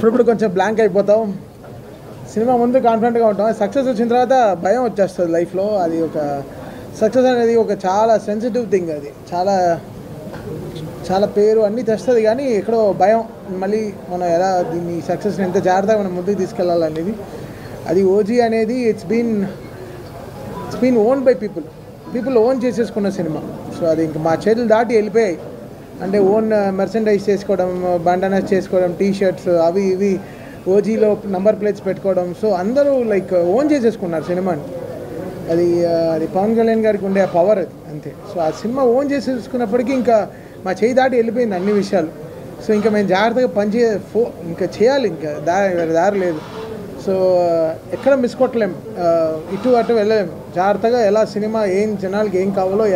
అప్పుడప్పుడు కొంచెం బ్లాంక్ అయిపోతాం. సినిమా ముందు కాన్ఫిడెంట్గా ఉంటాం, సక్సెస్ వచ్చిన తర్వాత భయం వచ్చేస్తుంది లైఫ్లో. అది ఒక సక్సెస్ అనేది ఒక చాలా సెన్సిటివ్ థింగ్, అది చాలా చాలా పేరు అన్నీ తెస్తుంది, కానీ ఎక్కడో భయం, మళ్ళీ మనం ఎలా దీన్ని సక్సెస్ని ఎంత జాగ్రత్తగా మనం ముందుకు తీసుకెళ్ళాలనేది. అది ఓజీ అనేది it's been own by people own చేసేసుకున్న సినిమా. సో అది ఇంక మా చేతులు దాటి వెళ్ళిపోయాయి. అంటే ఓన్ మెర్సెండైజ్ చేసుకోవడం, బండనస్ చేసుకోవడం, టీ షర్ట్స్ అవి ఇవి, ఓజీలో నంబర్ ప్లేట్స్ పెట్టుకోవడం. సో అందరూ లైక్ ఓన్ చేసేసుకున్నారు సినిమాని. అది పవన్ కళ్యాణ్ గారికి ఉండే పవర్ అది, అంతే. సో ఆ సినిమా ఓన్ చేసేసుకున్నప్పటికీ ఇంకా మా చేయి దాటి వెళ్ళిపోయింది అన్ని విషయాలు. సో ఇంకా మేము జాగ్రత్తగా ఇంకా చేయాలి, ఇంకా దారి లేదు. సో ఎక్కడ మిస్ కొట్టలేము, ఇటు అటు వెళ్ళలేము. జాగ్రత్తగా ఎలా సినిమా ఏం జనాలకి ఏం కావాలో,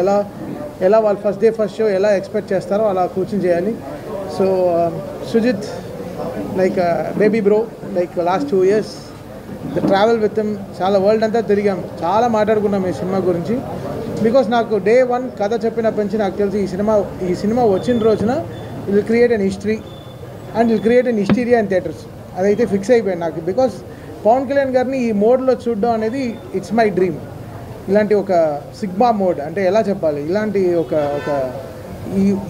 ఎలా వాళ్ళు ఫస్ట్ డే ఫస్ట్ షో ఎలా ఎక్స్పెక్ట్ చేస్తారో అలా కూర్చొని చేయాలి. So Sujeeth like baby bro, like last 2 years the travel with him, చాలా వరల్డ్ అంతా తిరిగాం, చాలా మాట్లాడుకున్నాం ఈ సినిమా గురించి. బికాస్ నాకు డే 1 కథ చెప్పినప్పటి నుంచి నాకు తెలిసి ఈ సినిమా వచ్చిన రోజున it will create an history and will create an hysteria in theatres. అదైతే ఫిక్స్ అయిపోయింది నాకు. బికాస్ పవన్ కళ్యాణ్ గారిని ఈ మోడ్లో చూడడం అనేది ఇట్స్ మై డ్రీమ్. ఇలాంటి ఒక సిగ్మా మోడ్ అంటే ఎలా చెప్పాలి, ఇలాంటి ఒక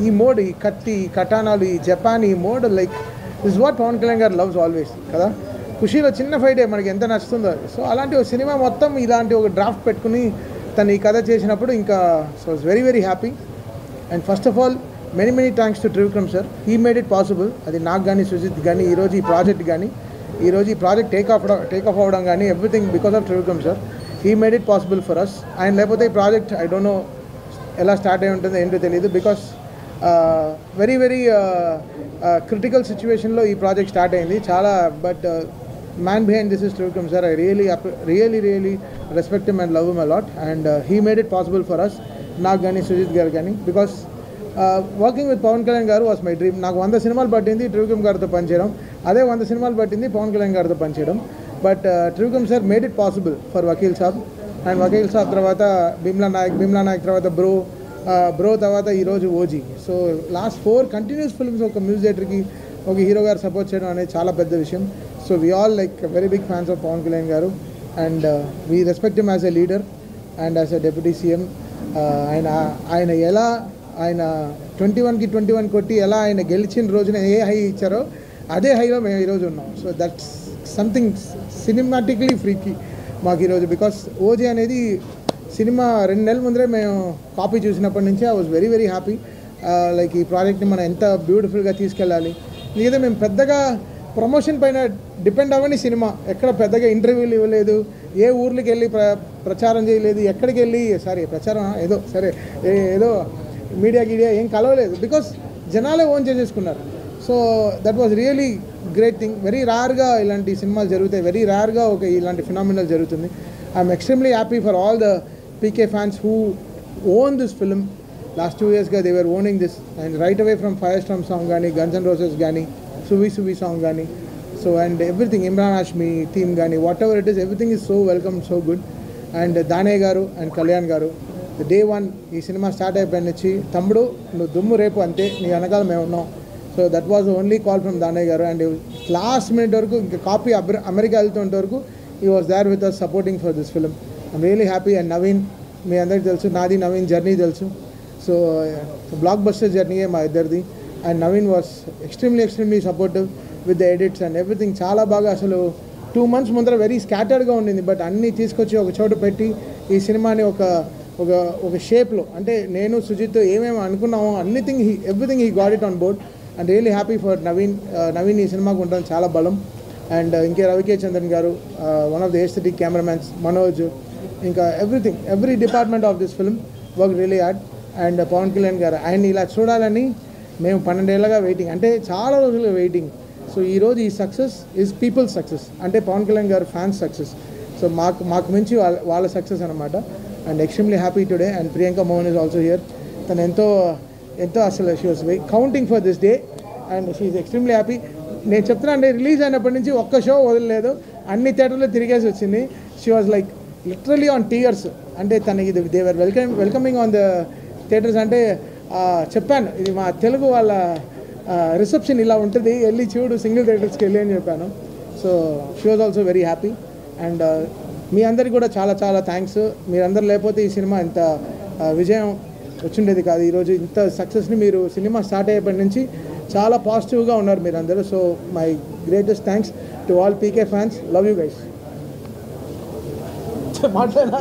ఈ మోడ్, ఈ కత్తి, ఈ కటానాలు, ఈ జపాన్, ఈ mode like this what Pavan Kalyan garu loves always కదా. ఖుషీలో చిన్న ఫైటే మనకి ఎంత నచ్చుతుందో. సో అలాంటి ఒక సినిమా మొత్తం ఇలాంటి ఒక డ్రాఫ్ట్ పెట్టుకుని తను ఈ కథ చేసినప్పుడు ఇంకా so it's very very happy. And first of all many thanks to Trivikram sir. He made it possible. అది నాకు కానీ, సుజిత్ కానీ, ఈరోజు ఈ ప్రాజెక్ట్ కానీ, ఈరోజు ఈ ప్రాజెక్ట్ టేక్ ఆఫ్ అవ్వడం కానీ, everything because of Trivikram sir. He made it possible for us. ఆయన లేకపోతే ఈ ప్రాజెక్ట్ ఐ డోంట్ నో ఎలా స్టార్ట్ అయి ఉంటుందో ఏంటో తెలియదు. బికాస్ వెరీ క్రిటికల్ సిచ్యువేషన్లో ఈ ప్రాజెక్ట్ స్టార్ట్ అయింది చాలా. But man behind this is Trivikram sir. I really respect him and love him a lot, and he made it possible for us, నాకు కానీ సుజిత్ గారు కానీ. Because working with Pavan Kalyan garu was my dream. నాకు 100 సినిమాలు పట్టింది Trivikram గారితో పనిచేయడం, అదే 100 సినిమాలు పట్టింది పవన్ కళ్యాణ్ గారితో పనిచేయడం. But Trivikram sir made it possible for Vakeel Saab. And Vakeel Saab తర్వాత భీమ్లా నాయక్ తర్వాత బ్రో తర్వాత ఈరోజు OG. So last 4 continuous films ఒక మ్యూజిక్ డైరెక్టర్కి, ఒక హీరో గారు సపోర్ట్ చేయడం అనేది చాలా పెద్ద విషయం. So we all like very big fans of Pawan Kalyan garu, and we respect him as a leader and as a deputy CM. ఆయన ఎలా 21 కొట్టి ఎలా ఆయన గెలిచిన రోజున ఏ హై ఇచ్చారో అదే హైలో మేము ఈరోజు ఉన్నాం. సో దట్స్ సంథింగ్ సినిమాటిక్లీ ఫ్రీకీ మాకు ఈరోజు. బికాస్ ఓజీ అనేది సినిమా 2 నెలల ముందరే మేము కాపీ చూసినప్పటి నుంచి I was very happy. Like ఈ ప్రాజెక్ట్ని మనం ఎంత బ్యూటిఫుల్గా తీసుకెళ్ళాలి. లేదా మేము పెద్దగా ప్రమోషన్ పైన డిపెండ్ అవ్వని సినిమా, ఎక్కడ పెద్దగా ఇంటర్వ్యూలు ఇవ్వలేదు, ఏ ఊర్లకి వెళ్ళి ప్రచారం చేయలేదు, ఎక్కడికి వెళ్ళి ప్రచారం ఏదో మీడియా ఏం కలవలేదు. బికాస్ జనాలే ఓన్ చేసేసుకున్నారు. So that was really great thing. Very రేర్గా ఇలాంటి సినిమాలు జరుగుతాయి, వెరీ రేర్గా ఇలాంటి ఫినామినల్ జరుగుతుంది. I'm extremely happy for all the PK fans who own this film. Last 2 yearsగా they were owning this, and right away from Firestorm song కానీ, Guns N' Roses కానీ, సువి సాంగ్ కానీ, so and everything, Imran Hashmi theme కానీ, whatever it is, everything is so welcome, so good. And Danayya garu and Kalyan గారు, day 1 ఈ cinema start అయిపోయిన నుంచి, తమ్ముడు నువ్వు దుమ్ము రేపు అంతే, నీ వెనకాల మేము ఉన్నాం. So that was only call from Danayya garu. And last minute వరకు ఇంకా కాపీ అమెరికా వెళ్తున్నంత వరకు ఈ was there with us supporting for this film. I'm really happy. And Naveen, మీ అందరికీ తెలుసు, నాది నవీన్ జర్నీ తెలుసు. సో బ్లాక్ బస్టర్ జర్నీయే మా ఇద్దరిది. And Naveen was extremely supportive with the edits and everything. చాలా బాగా, అసలు 2 months ముందర వెరీ స్కాటర్డ్గా ఉండింది, బట్ అన్నీ తీసుకొచ్చి ఒక చోట పెట్టి ఈ సినిమాని ఒక షేప్లో, అంటే నేను సుజిత్ ఏమేమి అనుకున్నామో everything he got it on board. And really happy for Naveen ఈ సినిమాకు ఉండడం చాలా బలం. అండ్ ఇంకే Ravi K Chandran garu, one of the aesthetic cameramans, Manoj, ఇంకా every department of this film work really hard. And Pawan Kalyan garu, ఆయన ఇలా చూడాలని మేము 12 ఏళ్ళగా వెయిటింగ్, అంటే చాలా రోజులుగా వెయిటింగ్. సో ఈరోజు ఈ సక్సెస్ ఈజ్ పీపుల్స్ సక్సెస్, అంటే పవన్ కళ్యాణ్ గారు ఫ్యాన్స్ సక్సెస్. సో మాకు మించి వాళ్ళ సక్సెస్ అనమాట. And extremely happy today. And Priyanka Mohan is also here. తను ఎంతో అసలు she was counting for this day and she is extremely happy. నేను చెప్తున్నా అంటే రిలీజ్ అయినప్పటి నుంచి ఒక్క షో వదలలేదు, అన్ని థియేటర్లో తిరిగేసి వచ్చింది. She was like literally on tears. అంటే తనకి they were welcoming on the theatres. అంటే చెప్పాను, ఇది మా తెలుగు వాళ్ళ రిసెప్షన్ ఇలా ఉంటుంది, వెళ్ళి చూడు సింగిల్ థియేటర్స్కి వెళ్ళి అని చెప్పాను. So she was also very happy. And మీ అందరికీ కూడా చాలా చాలా థ్యాంక్స్. మీరందరూ లేకపోతే ఈ సినిమా ఇంత విజయం వచ్చిండేది కాదు. ఈరోజు ఇంత సక్సెస్ని మీరు సినిమా స్టార్ట్ అయ్యేప్పటి నుంచి చాలా పాజిటివ్గా ఉన్నారు మీరందరూ. So my greatest thanks to all PK fans. Love you guys. మాట్లాడా